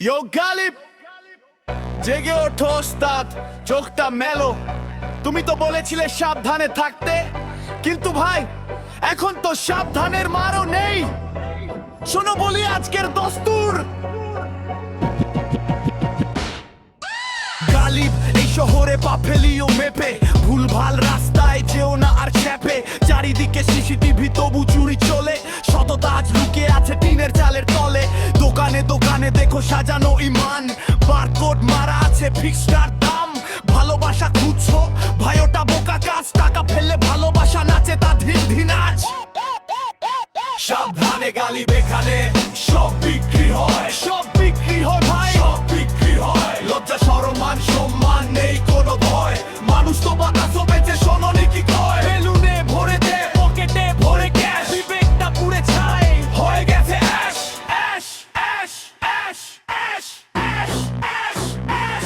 ইয়ো গালিব, জেগে ওঠো ওস্তাদ, চোখটা মেলো। তুমি তো বলেছিলে সাবধানে থাকতে, কিন্তু ভাই এখন তো সাবধানের মারও নেই। শোনো বলি আজকের দস্তুর। গালিব এই শহরে পা ফেলিও মেপে, ভুলভাল রাস্তায় যেও না আর খ্যাপে। চারিদিকে সিসিটিভি তবু চুরি চলে, সততা আজ লুকিয়ে আছে টিনের চালের তলে। দোকানে দোকানে দেখো সাজানো ইমান, বারকোড মারা আছে ফিক্সডার দাম। ভালোবাসা খুঁজছো ভাই, ওটা বোকা কাজ। টাকা ফেললে ভালোবাসা নাচে তা ধিন ধিন আজ। সাবধানে গালিব, এখানে সব বিক্রি হয়, সব বিক্রি হয় ভাই, সব বিক্রি হয়। লজ্জা শরম মান সম্মান নেই কোনো ভয়, মানুষ তো বাতাসও বেঁচে শোনোনি কি কয়। বেলুনে ভরে দে, পকেটে ভরে ক্যাশ, বিবেকটা পুড়ে ছাই হয়ে গেছে ash ash ash ash ash ash ash ash.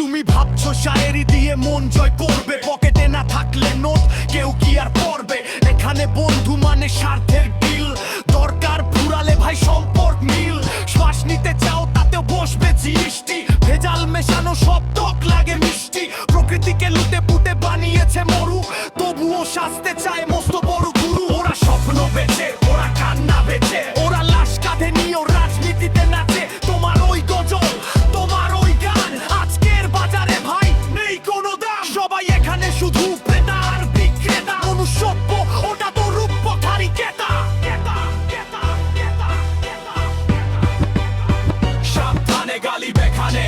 তুমি ভাবছো শায়েরি দিয়ে মন জয় করবে, পকেটে না থাকলে নোট কেউ কি আর পড়বে। এখানে বন্ধু মানে স্বার্থের ডিল, দরকার ফুরালে ভাই সম্পর্ক মিল। শ্বাস নিতে চাও তাতেও বসবে জিনিসটি, ভেজাল মেশানো সব টক লাগে মিষ্টি। প্রকৃতিকে লুটে পুটে বানিয়েছে মরু, তবুও শাস্তে চায় মস্ত বড় গুরু। ওরা স্বপ্ন বেচে, ওরা কান্না বেচে, ওরা লাশ কাঁধে নিয়েও রাজনীতিতে নাচে। তোমার ওই গজল, তোমার ওই গান, আজকের বাজারে ভাই নেই কোনো দাম। সবাই এখানে শুধু ক্রেতা আর বিক্রেতা, মনুষ্যত্ব ওটা তো রূপকথারই কেতা। সাবধানে গালিব, এখানে